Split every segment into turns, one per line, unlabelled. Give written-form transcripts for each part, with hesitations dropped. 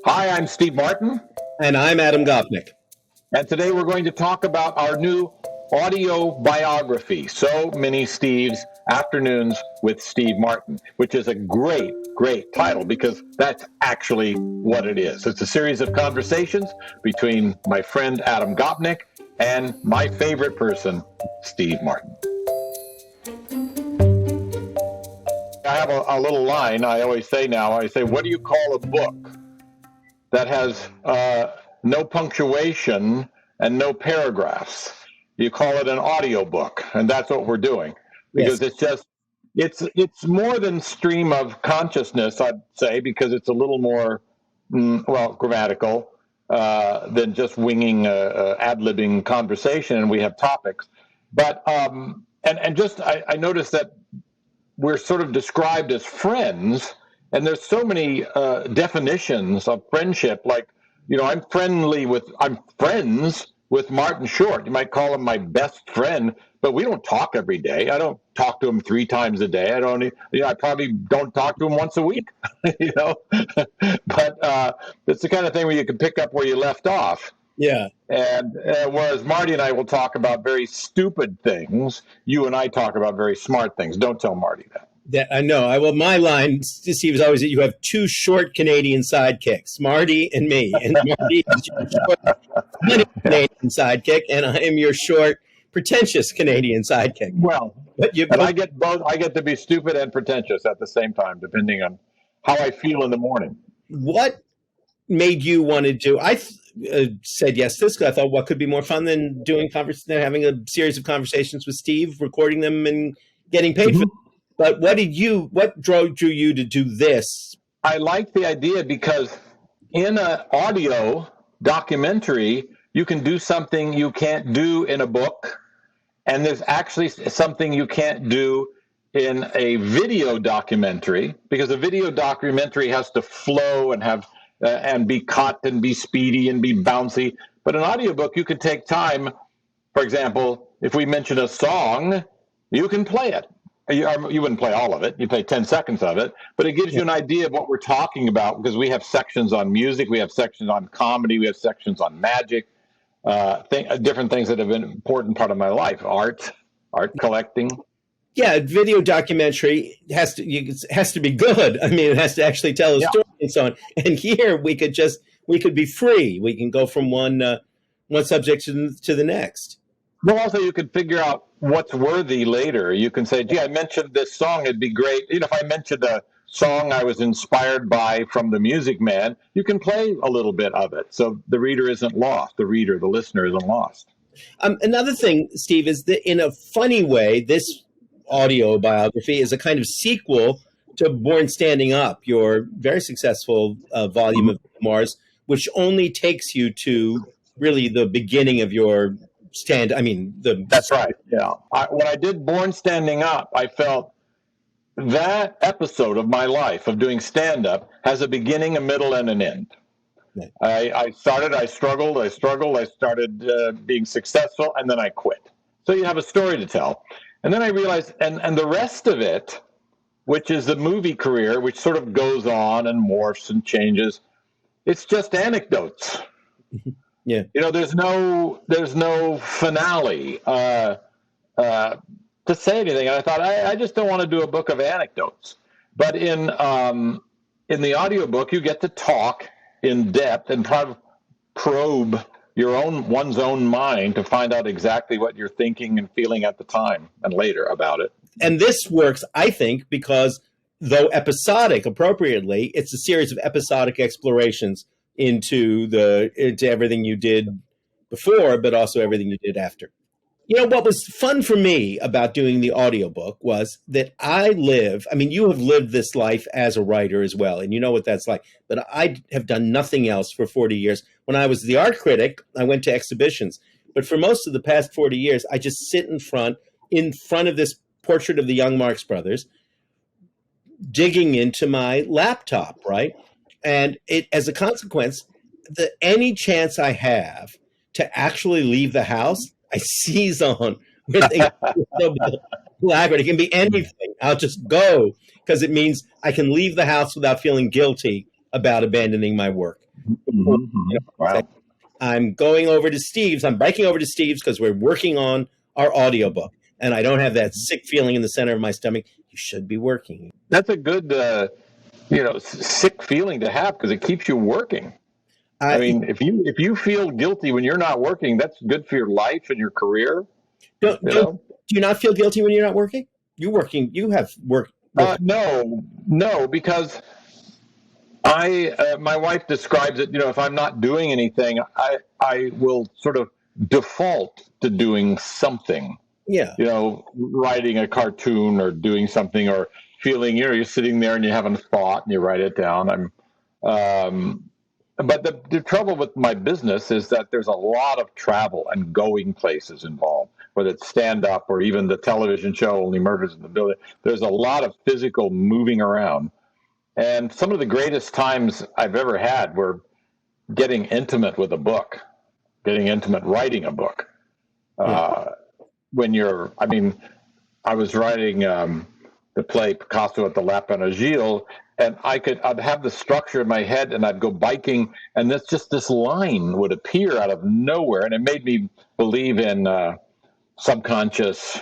Hi, I'm Steve Martin,
And I'm Adam Gopnik.
and today we're going to talk about our new audio biography, So Many Steves Afternoons with Steve Martin, which is a great, great title because that's actually what it is. It's a series of conversations between my friend Adam Gopnik and my favorite person, Steve Martin. I have a little line I always say now. I say, what do you call a book that has no punctuation and no paragraphs? You call it an audiobook, and that's what we're doing, because
Yes.
it's more than stream of consciousness, I'd say, because it's a little more grammatical than just winging ad-libbing conversation, and we have topics. But I noticed that we're sort of described as friends, and there's so many definitions of friendship. Like, I'm friends with Martin Short. You might call him my best friend, but we don't talk every day. I don't talk to him 3 times a day. I probably don't talk to him once a week, you know. But it's the kind of thing where you can pick up where you left off.
Yeah.
And whereas Marty and I will talk about very stupid things, you and I talk about very smart things. Don't tell Marty that.
I know. My line, Steve, is always that you have 2 short Canadian sidekicks, Marty and me. And Marty is your short, funny Canadian sidekick, and I am your short, pretentious Canadian sidekick.
Well,
but
I get both. I get to be stupid and pretentious at the same time, depending on how I feel in the morning.
What made you want to do? I said yes to this because I thought, what could be more fun than having a series of conversations with Steve, recording them, and getting paid for them? But what drew you to do this?
I like the idea because in an audio documentary, you can do something you can't do in a book, and there's actually something you can't do in a video documentary, because a video documentary has to flow and have and be cut and be speedy and be bouncy. But an audiobook, you can take time. For example, if we mention a song, you can play it. You wouldn't play all of it. You play 10 seconds of it, but it gives you an idea of what we're talking about, because we have sections on music, we have sections on comedy, we have sections on magic, different things that have been an important part of my life, art collecting.
Yeah, video documentary has to be good. I mean, it has to actually tell a story and so on. And here we could be free. We can go from one subject to the next.
Well, also you could figure out what's worthy later. You can say, gee, I mentioned this song, it'd be great. If I mentioned a song I was inspired by from The Music Man, you can play a little bit of it. So the reader isn't lost. The listener isn't lost.
Another thing, Steve, is that in a funny way, this audio biography is a kind of sequel to Born Standing Up, your very successful volume of memoirs, which only takes you to really the beginning of your That's
right. Yeah. When I did Born Standing Up, I felt that episode of my life of doing stand-up has a beginning, a middle, and an end. Right. I struggled, I started being successful, and then I quit. So you have a story to tell. And then I realized, and the rest of it, which is the movie career, which sort of goes on and morphs and changes, it's just anecdotes.
Yeah.
There's no finale to say anything. And I thought, I just don't want to do a book of anecdotes. But in the audiobook, you get to talk in depth and probe one's own mind to find out exactly what you're thinking and feeling at the time and later about it.
And this works, I think, because though episodic appropriately, it's a series of episodic explorations into everything you did before, but also everything you did after. What was fun for me about doing the audiobook was that you have lived this life as a writer as well, and you know what that's like. But I have done nothing else for 40 years. When I was the art critic, I went to exhibitions. But for most of the past 40 years, I just sit in front of this portrait of the young Marx Brothers, digging into my laptop, right? And as a consequence, any chance I have to actually leave the house, I seize on with alacrity. It can be anything. I'll just go because it means I can leave the house without feeling guilty about abandoning my work. before, say,
Wow.
I'm going over to Steve's. I'm biking over to Steve's because we're working on our audiobook. And I don't have that sick feeling in the center of my stomach. You should be working.
That's a good, sick feeling to have because it keeps you working. I mean, if you feel guilty when you're not working, that's good for your life and your career.
Do you not feel guilty when you're not working? You're working. You have work.
No, because my wife describes it. If I'm not doing anything, I will sort of default to doing something.
Yeah.
Writing a cartoon or doing something or feeling. You're sitting there and you have a thought and you write it down. But the trouble with my business is that there's a lot of travel and going places involved, whether it's stand-up or even the television show, Only Murders in the Building. There's a lot of physical moving around. And some of the greatest times I've ever had were getting intimate with a book, getting intimate writing a book. I was writing the play Picasso at the Lapin Agile, and I'd have the structure in my head, and I'd go biking, and this line would appear out of nowhere, and it made me believe in subconscious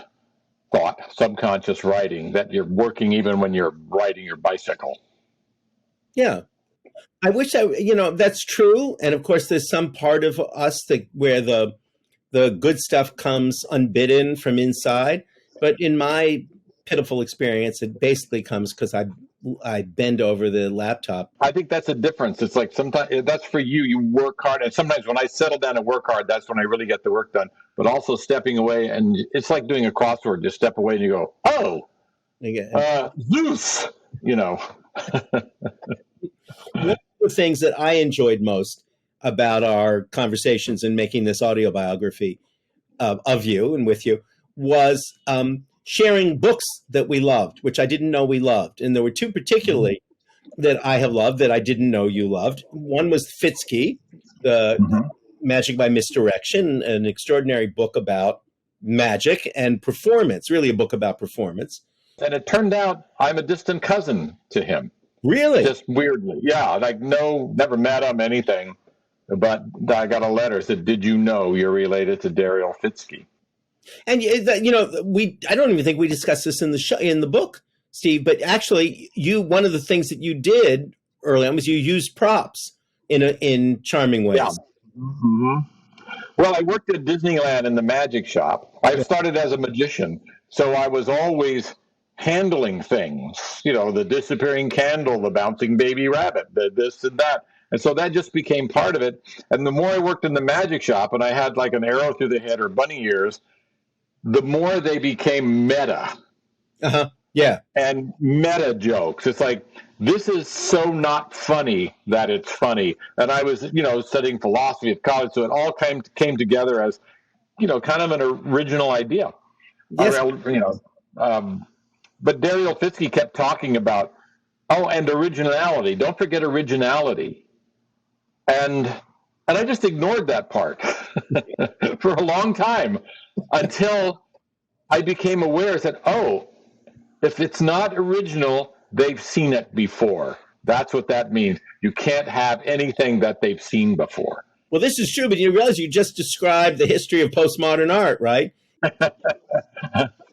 thought, subconscious writing, that you're working even when you're riding your bicycle.
Yeah. I wish that's true. And of course, there's some part of us where the good stuff comes unbidden from inside. But in my pitiful experience, it basically comes because I bend over the laptop.
I think that's a difference. It's like sometimes that's for you. You work hard, and sometimes when I settle down and work hard, that's when I really get the work done. But also stepping away, and it's like doing a crossword. You step away and you go, "Oh, Zeus,"
One of the things that I enjoyed most about our conversations and making this audio biography of you and with you was sharing books that we loved, which I didn't know we loved. And there were two particularly that I have loved that I didn't know you loved. One was Fitzky, the Magic by Misdirection, an extraordinary book about magic and performance, really a book about performance.
And it turned out I'm a distant cousin to him.
Really?
Just weirdly. Yeah, never met him, anything. But I got a letter that said, "Did you know you're related to Daryl Fitzky?"
And I don't even think we discussed this in the show, in the book, Steve. But actually, one of the things that you did early on was you used props in charming ways.
Yeah. Mm-hmm. Well, I worked at Disneyland in the magic shop. I started as a magician, so I was always handling things. The disappearing candle, the bouncing baby rabbit, the this and that. And so that just became part of it. And the more I worked in the magic shop, and I had like an arrow through the head or bunny ears, the more they became meta.
Yeah.
And meta jokes. It's like, this is so not funny that it's funny. And I was, studying philosophy at college, so it all came together as, kind of an original idea.
Yes.
But Daryl Fitzky kept talking about, and originality. Don't forget originality. And I just ignored that part for a long time until I became aware that, if it's not original, they've seen it before. That's what that means. You can't have anything that they've seen before.
Well, this is true, but you realize you just described the history of postmodern art, right?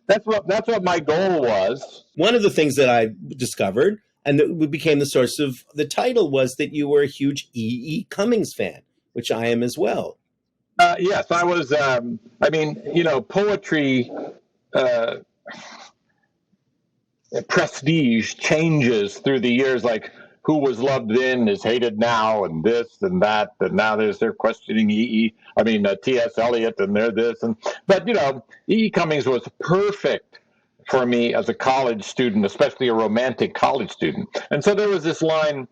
That's what my goal was.
One of the things that I discovered, and that became the source of the title, was that you were a huge EE Cummings fan, which I am as well.
Yes, I was. Poetry prestige changes through the years. Like, who was loved then is hated now, and this and that. And now they're questioning T.S. Eliot, and they're this. But E.E. Cummings was perfect for me as a college student, especially a romantic college student. And so there was this line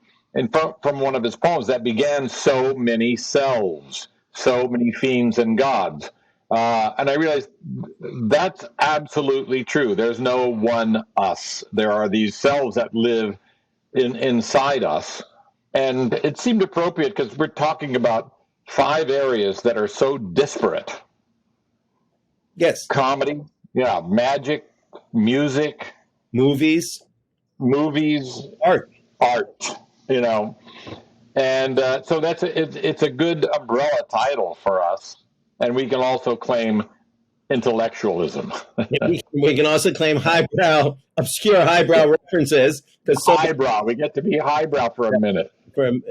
from one of his poems that began, "So many selves, so many fiends and gods." And I realized that's absolutely true. There's no one us. There are these selves that live inside us. And it seemed appropriate because we're talking about 5 areas that are so disparate.
Yes.
Comedy, magic, music,
movies,
art, And so it's a good umbrella title for us. And we can also claim intellectualism.
We can also claim obscure highbrow references.
Highbrow. We get to be highbrow for a minute.
From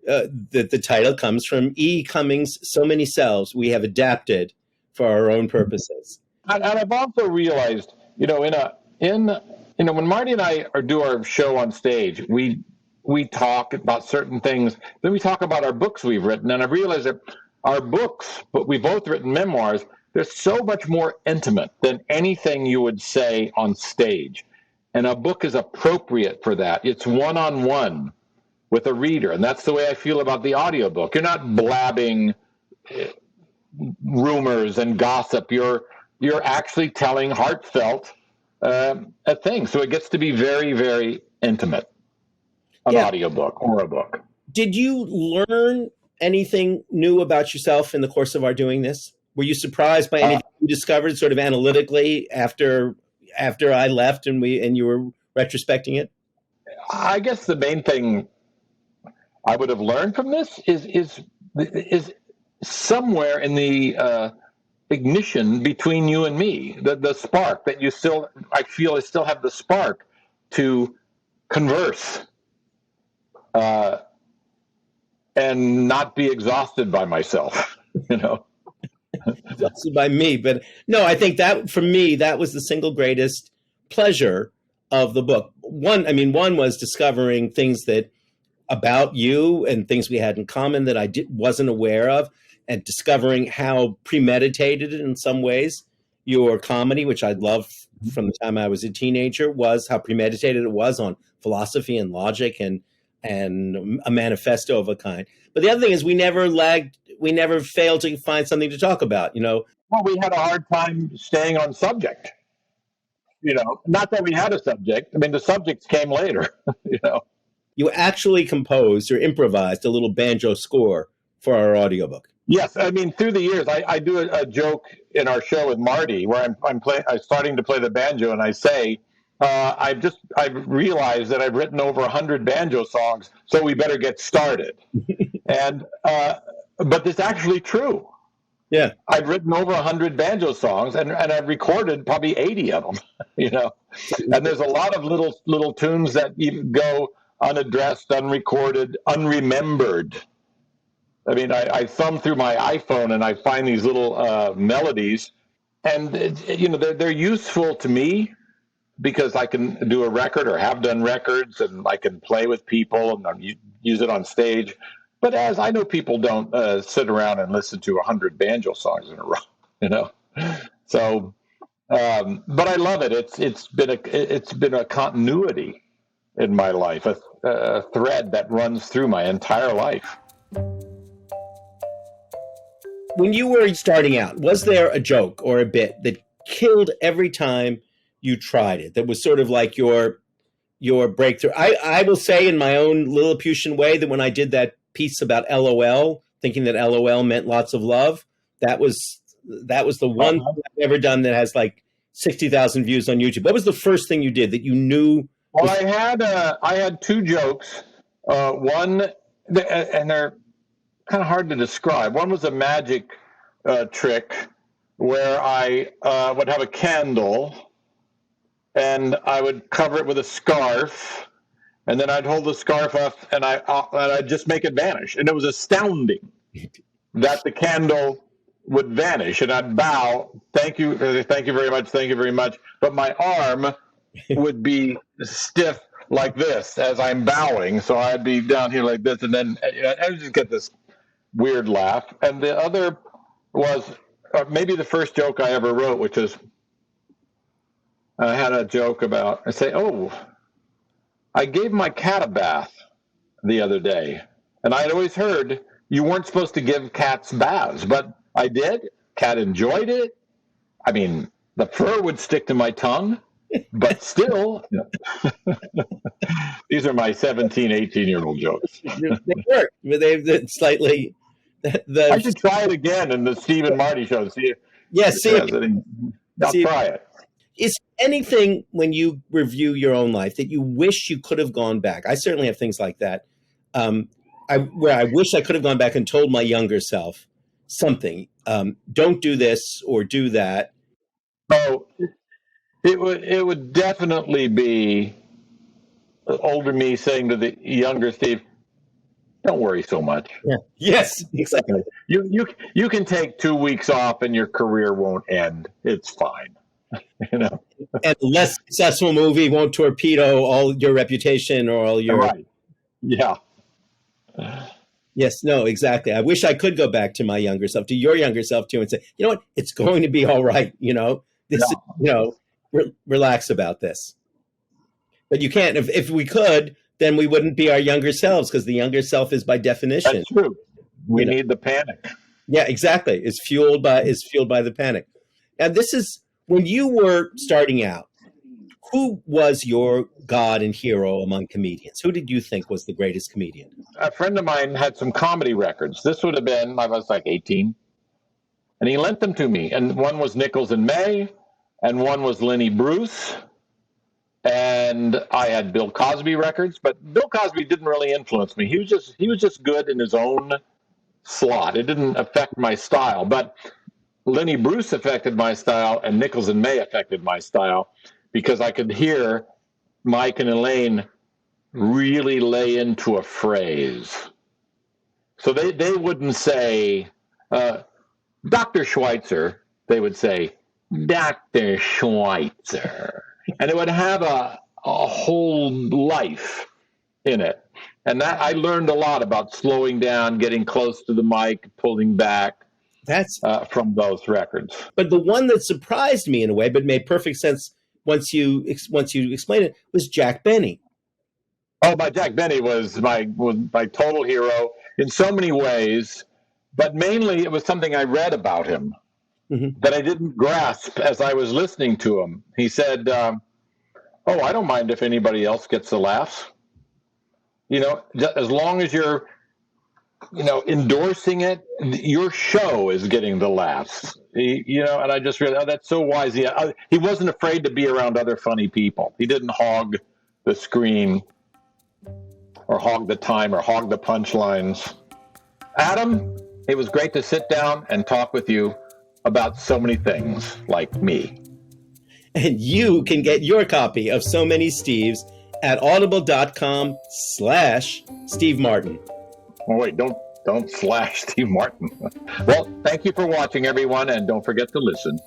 the title comes from E. Cummings' So Many Selves we have adapted for our own purposes.
And I've also realized, when Marty and I do our show on stage, we talk about certain things. Then we talk about our books we've written, and I've realized that our books, but we've both written memoirs, they're so much more intimate than anything you would say on stage. And a book is appropriate for that. It's one-on-one with a reader, and that's the way I feel about the audiobook. You're not blabbing rumors and gossip. You're actually telling heartfelt things. So it gets to be very, very intimate, an audiobook or a book.
Did you learn anything new about yourself in the course of our doing this? Were you surprised by anything you discovered sort of analytically after I left and you were retrospecting it?
I guess the main thing I would have learned from this is somewhere in the ignition between you and me, the spark that I feel I still have the spark to converse and not be exhausted by myself,
Exhausted by me. But no, I think that for me, that was the single greatest pleasure of the book. One was discovering things about you and things we had in common that I wasn't aware of, and discovering how premeditated in some ways your comedy, which I loved from the time I was a teenager, was how premeditated it was on philosophy and logic and a manifesto of a kind. But the other thing is we never failed to find something to talk about, Well,
we had a hard time staying on subject, not that we had a subject. I mean, the subjects came later,
You actually composed or improvised a little banjo score for our audiobook.
Yes, I mean, through the years, I do a joke in our show with Marty where I'm starting to play the banjo, and I say, I've realized that I've written over 100 banjo songs, so we better get started. And but it's actually true.
Yeah,
I've written over 100 banjo songs, and I've recorded probably 80 of them. And there's a lot of little tunes that even go unaddressed, unrecorded, unremembered. I mean, I thumb through my iPhone and I find these little melodies, and they're useful to me because I can do a record or have done records, and I can play with people and use it on stage. But as I know, people don't sit around and listen to 100 banjo songs in a row, So, but I love it. It's been a continuity in my life, a thread that runs through my entire life.
When you were starting out, was there a joke or a bit that killed every time you tried it? That was sort of like your breakthrough. I will say in my own Lilliputian way that when I did that piece about LOL, thinking that LOL meant lots of love, that was the one thing I've ever done that has like 60,000 views on YouTube. What was the first thing you did that you knew?
Well, I had two jokes. One, and they're kind of hard to describe. One was a magic trick where I would have a candle and I would cover it with a scarf, and then I'd hold the scarf up and I'd just make it vanish. And it was astounding that the candle would vanish, and I'd bow, thank you very much. But my arm would be stiff like this as I'm bowing, so I'd be down here like this, and then I would just get this weird laugh. And the other was maybe the first joke I ever wrote, which is I had a joke about, I say, I gave my cat a bath the other day, and I'd always heard you weren't supposed to give cats baths, but I did. Cat enjoyed it. I mean, the fur would stick to my tongue, but still, these are my 17, 18-year-old jokes.
They work. They've slightly.
I should try it again in the Steve and Marty show. See I'll try it.
Is anything when you review your own life that you wish you could have gone back? I certainly have things like that. where I wish I could have gone back and told my younger self something. Don't do this or do that.
Oh, it would definitely be older me saying to the younger Steve, don't worry so much.
Yeah. Yes, exactly.
You can take 2 weeks off and your career won't end. It's fine. You know.
And a less successful movie won't torpedo all your reputation or all your.
Right. Yeah.
Yes, no, exactly. I wish I could go back to my younger self, to your younger self too, and say, you know what, it's going to be all right. This, relax about this. But you can't. If we could, then we wouldn't be our younger selves, because the younger self is by definition.
That's true. We need the panic.
Yeah, exactly. Is fueled by the panic. And this is when you were starting out. Who was your god and hero among comedians? Who did you think was the greatest comedian?
A friend of mine had some comedy records. This would have been, I was like 18. And he lent them to me. And one was Nichols and May, and one was Lenny Bruce. And I had Bill Cosby records, but Bill Cosby didn't really influence me. He was just good in his own slot. It didn't affect my style. But Lenny Bruce affected my style, and Nichols and May affected my style, because I could hear Mike and Elaine really lay into a phrase. So they wouldn't say, Dr. Schweitzer. They would say, Dr. Schweitzer. And it would have a whole life in it. And that I learned a lot about slowing down, getting close to the mic, pulling back. That's from those records.
But the one that surprised me in a way, but made perfect sense once you explained it, was Jack Benny.
Oh, Jack Benny was my total hero in so many ways, but mainly it was something I read about him that I didn't grasp as I was listening to him. He said, "Oh, I don't mind if anybody else gets the laughs. As long as you're, endorsing it, your show is getting the laughs." And I just realized, that's so wise. He wasn't afraid to be around other funny people. He didn't hog the screen or hog the time or hog the punchlines. Adam, it was great to sit down and talk with you about so many things like me.
And you can get your copy of So Many Steves at audible.com/Steve Martin.
Oh, wait, don't /Steve Martin. Well, thank you for watching, everyone, and don't forget to listen.